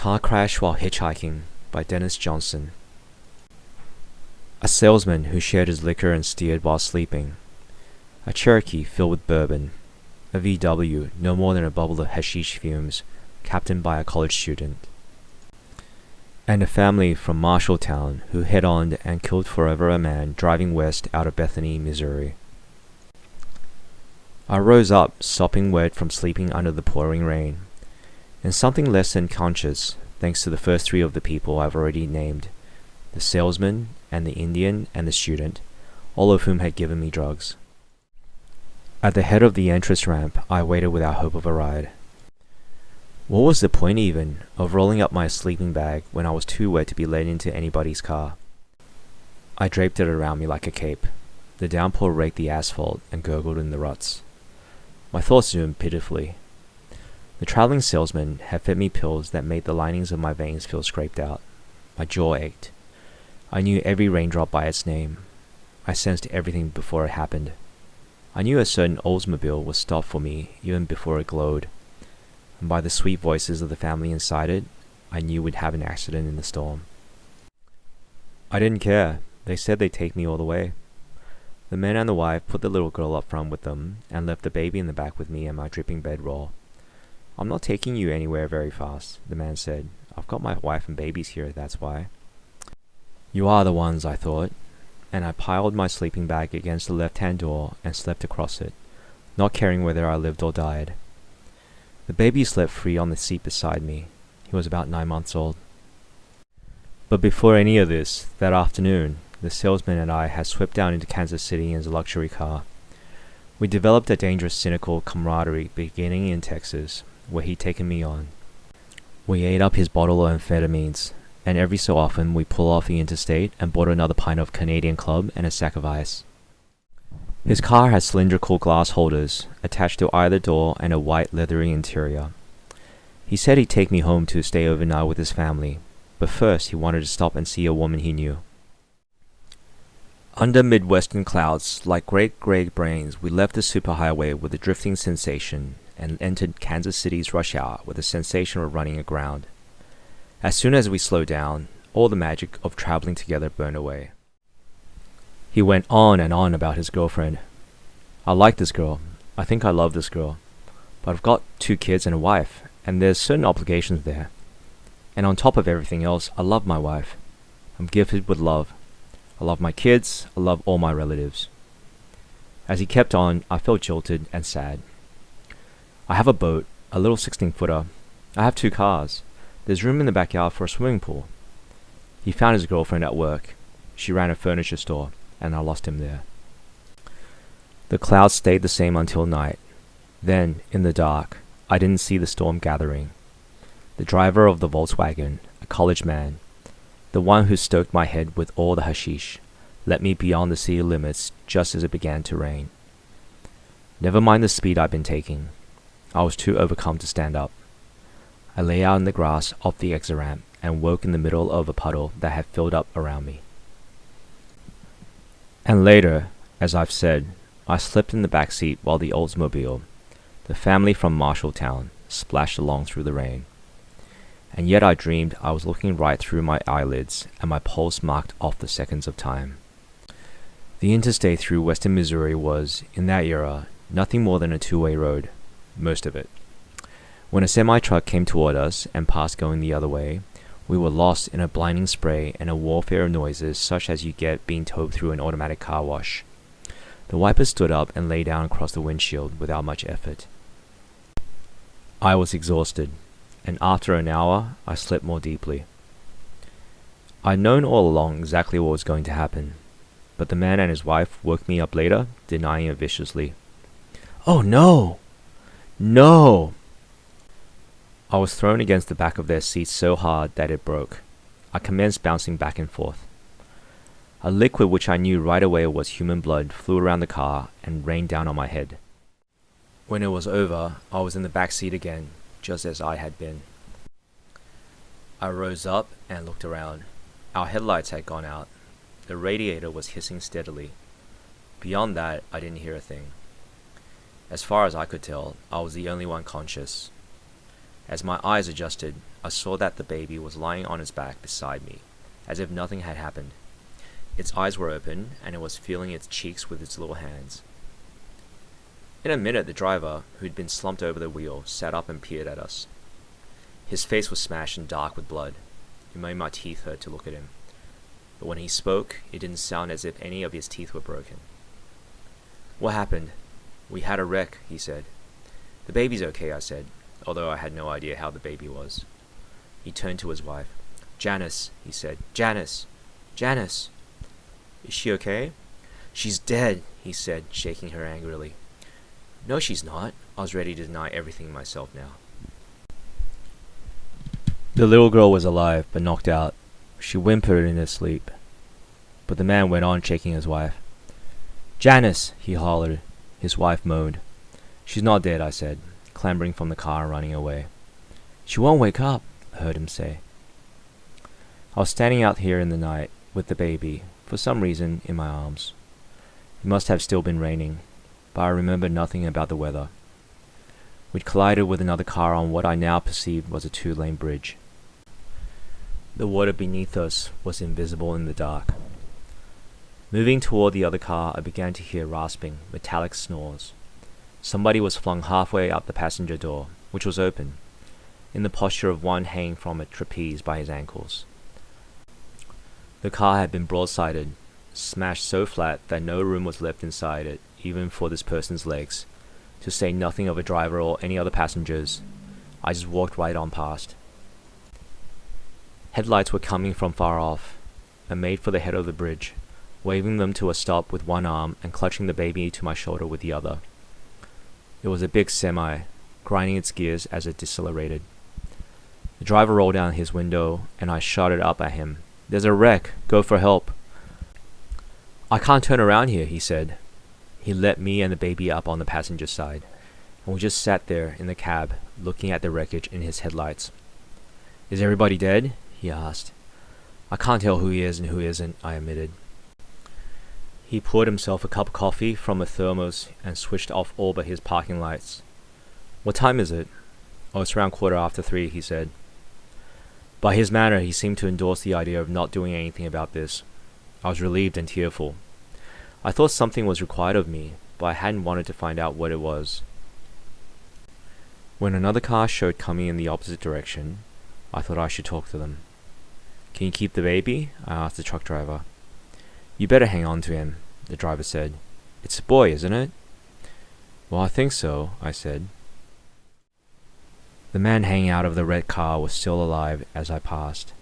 Car Crash While Hitchhiking by Denis. A salesman who shared his liquor and steered while sleeping. A Cherokee filled with bourbon. A VW no more than a bubble of hashish fumes, captained by a college student. And a family from Marshalltown who head-on and killed forever a man driving west out of Bethany, Missouri. I rose up, sopping wet from sleeping under the pouring rain, and something less than conscious, thanks to the first three of the people I've already named, the salesman and the Indian and the student, all of whom had given me drugs. At the head of the entrance ramp, I waited without hope of a ride. What was the point even of rolling up my sleeping bag when I was too wet to be let into anybody's car? I draped it around me like a cape. The downpour raked the asphalt and gurgled in the ruts. My thoughts zoomed pitifully. The traveling salesman had fed me pills that made the linings of my veins feel scraped out. My jaw ached. I knew every raindrop by its name. I sensed everything before it happened. I knew a certain Oldsmobile was stopped for me even before it glowed. And by the sweet voices of the family inside it, I knew we'd have an accident in the storm. I didn't care. They said they'd take me all the way. The man and the wife put the little girl up front with them and left the baby in the back with me and my dripping bedroll. "I'm not taking you anywhere very fast," the man said. "I've got my wife and babies here, that's why." "You are the ones," I thought, and I piled my sleeping bag against the left-hand door and slept across it, not caring whether I lived or died. The baby slept free on the seat beside me. He was about 9 months old. But before any of this, that afternoon, the salesman and I had swept down into Kansas City in his luxury car. We developed a dangerous, cynical camaraderie beginning in Texas, where he'd taken me on. We ate up his bottle of amphetamines, and every so often we pull off the interstate and bought another pint of Canadian Club and a sack of ice. His car had cylindrical glass holders attached to either door and a white leathery interior. He said he'd take me home to stay overnight with his family, but first he wanted to stop and see a woman he knew. Under Midwestern clouds, like great gray brains, we left the superhighway with a drifting sensation and entered Kansas City's rush hour with a sensation of running aground. As soon as we slowed down, all the magic of traveling together burned away. He went on and on about his girlfriend. "I like this girl. I think I love this girl. But I've got 2 kids and a wife, and there's certain obligations there. And on top of everything else, I love my wife. I'm gifted with love. I love my kids. I love all my relatives." As he kept on, I felt jolted and sad. "I have a boat, a little 16-footer. I have 2 cars. There's room in the backyard for a swimming pool." He found his girlfriend at work. She ran a furniture store, and I lost him there. The clouds stayed the same until night. Then, in the dark, I didn't see the storm gathering. The driver of the Volkswagen, a college man, the one who stoked my head with all the hashish, let me beyond the city limits just as it began to rain. Never mind the speed I'd been taking. I was too overcome to stand up. I lay out in the grass off the exit ramp and woke in the middle of a puddle that had filled up around me. And later, as I've said, I slept in the back seat while the Oldsmobile, the family from Marshalltown, splashed along through the rain. And yet I dreamed I was looking right through my eyelids and my pulse marked off the seconds of time. The interstate through western Missouri was, in that era, nothing more than a 2-way road, most of it. When a semi-truck came toward us and passed going the other way, we were lost in a blinding spray and a warfare of noises such as you get being towed through an automatic car wash. The wiper stood up and lay down across the windshield without much effort. I was exhausted, and after an hour, I slept more deeply. I'd known all along exactly what was going to happen, but the man and his wife woke me up later, denying it viciously. "Oh no! No!" I was thrown against the back of their seat so hard that it broke. I commenced bouncing back and forth. A liquid which I knew right away was human blood flew around the car and rained down on my head. When it was over, I was in the back seat again, just as I had been. I rose up and looked around. Our headlights had gone out. The radiator was hissing steadily. Beyond that, I didn't hear a thing. As far as I could tell, I was the only one conscious. As my eyes adjusted, I saw that the baby was lying on its back beside me, as if nothing had happened. Its eyes were open, and it was feeling its cheeks with its little hands. In a minute, the driver, who'd been slumped over the wheel, sat up and peered at us. His face was smashed and dark with blood. It made my teeth hurt to look at him. But when he spoke, it didn't sound as if any of his teeth were broken. "What happened?" "We had a wreck," he said. "The baby's okay," I said, although I had no idea how the baby was. He turned to his wife. "Janice," he said. "Janice! Janice!" "Is she okay?" "She's dead," he said, shaking her angrily. "No, she's not." I was ready to deny everything myself now. The little girl was alive, but knocked out. She whimpered in her sleep. But the man went on shaking his wife. "Janice!" he hollered. His wife moaned. "She's not dead," I said, clambering from the car and running away. "She won't wake up," I heard him say. I was standing out here in the night, with the baby, for some reason, in my arms. It must have still been raining, but I remember nothing about the weather. We'd collided with another car on what I now perceived was a 2-lane bridge. The water beneath us was invisible in the dark. Moving toward the other car, I began to hear rasping, metallic snores. Somebody was flung halfway up the passenger door, which was open, in the posture of one hanging from a trapeze by his ankles. The car had been broadsided, smashed so flat that no room was left inside it, even for this person's legs, to say nothing of a driver or any other passengers. I just walked right on past. Headlights were coming from far off. I made for the head of the bridge, waving them to a stop with one arm and clutching the baby to my shoulder with the other. It was a big semi, grinding its gears as it decelerated. The driver rolled down his window, and I shouted up at him, "There's a wreck! Go for help!" "I can't turn around here," he said. He let me and the baby up on the passenger side, and we just sat there in the cab, looking at the wreckage in his headlights. "Is everybody dead?" he asked. "I can't tell who he is and who isn't," I admitted. He poured himself a cup of coffee from a thermos and switched off all but his parking lights. "What time is it?" "Oh, it's around 3:15, he said. By his manner, he seemed to endorse the idea of not doing anything about this. I was relieved and tearful. I thought something was required of me, but I hadn't wanted to find out what it was. When another car showed coming in the opposite direction, I thought I should talk to them. "Can you keep the baby?" I asked the truck driver. "You better hang on to him," the driver said. "It's a boy, isn't it?" "Well, I think so," I said. The man hanging out of the red car was still alive as I passed,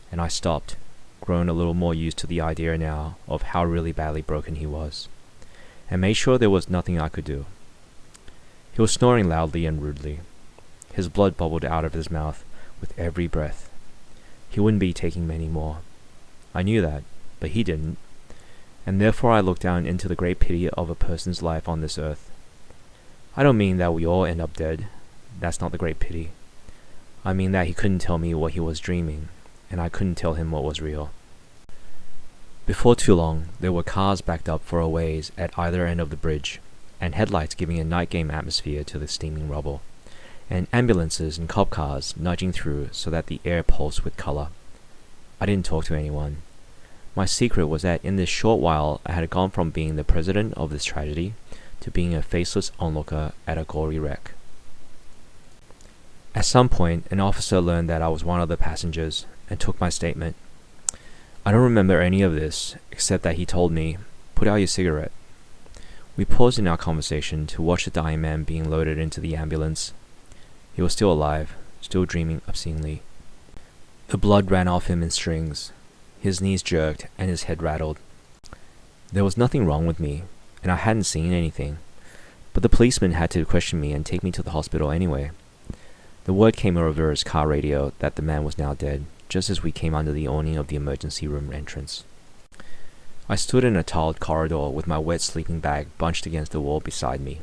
and I stopped, grown a little more used to the idea now of how really badly broken he was, and made sure there was nothing I could do. He was snoring loudly and rudely. His blood bubbled out of his mouth with every breath. He wouldn't be taking many more. I knew that, but he didn't, and therefore I looked down into the great pity of a person's life on this earth. I don't mean that we all end up dead. That's not the great pity. I mean that he couldn't tell me what he was dreaming, and I couldn't tell him what was real. Before too long, there were cars backed up for a ways at either end of the bridge, and headlights giving a night game atmosphere to the steaming rubble, and ambulances and cop cars nudging through so that the air pulsed with color. I didn't talk to anyone. My secret was that in this short while I had gone from being the president of this tragedy to being a faceless onlooker at a gory wreck. At some point, an officer learned that I was one of the passengers and took my statement. I don't remember any of this, except that he told me, "Put out your cigarette." We paused in our conversation to watch the dying man being loaded into the ambulance. He was still alive, still dreaming obscenely. The blood ran off him in strings. His knees jerked and his head rattled. There was nothing wrong with me, and I hadn't seen anything, but the policeman had to question me and take me to the hospital anyway. The word came over his car radio that the man was now dead, just as we came under the awning of the emergency room entrance. I stood in a tiled corridor with my wet sleeping bag bunched against the wall beside me,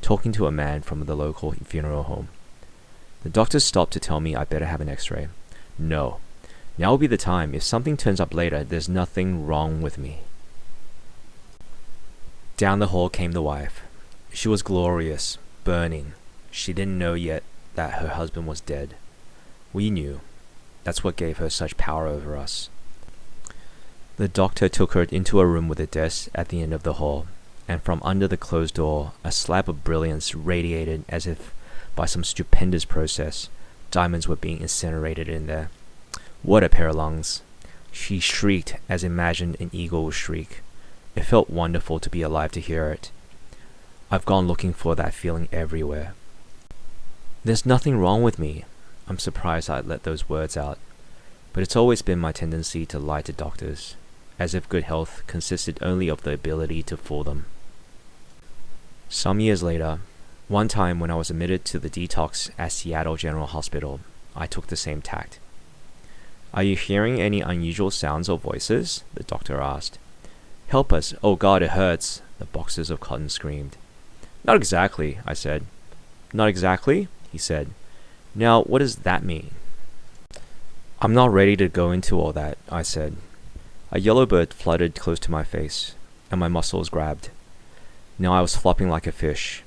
talking to a man from the local funeral home. The doctor stopped to tell me I better have an x-ray. No. Now will be the time. If something turns up later, there's nothing wrong with me. Down the hall came the wife. She was glorious, burning. She didn't know yet, that her husband was dead. We knew. That's what gave her such power over us. The doctor took her into a room with a desk at the end of the hall, and from under the closed door, a slab of brilliance radiated as if by some stupendous process. Diamonds were being incinerated in there. What a pair of lungs! She shrieked as imagined an eagle would shriek. It felt wonderful to be alive to hear it. I've gone looking for that feeling everywhere. There's nothing wrong with me. I'm surprised I'd let those words out. But it's always been my tendency to lie to doctors, as if good health consisted only of the ability to fool them. Some years later, one time when I was admitted to the detox at Seattle General Hospital, I took the same tact. Are you hearing any unusual sounds or voices? The doctor asked. Help us, oh God, it hurts, the boxers of cotton screamed. Not exactly, I said. Not exactly? He said. Now, what does that mean? I'm not ready to go into all that, I said. A yellow bird fluttered close to my face, and my muscles grabbed. Now I was flopping like a fish.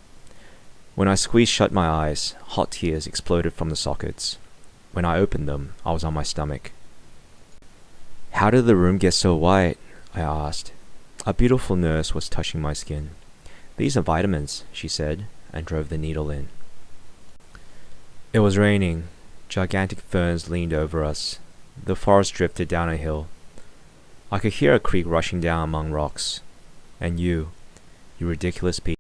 When I squeezed shut my eyes, hot tears exploded from the sockets. When I opened them, I was on my stomach. How did the room get so white? I asked. A beautiful nurse was touching my skin. These are vitamins, she said, and drove the needle in. It was raining. Gigantic ferns leaned over us. The forest drifted down a hill. I could hear a creek rushing down among rocks. And you ridiculous piece.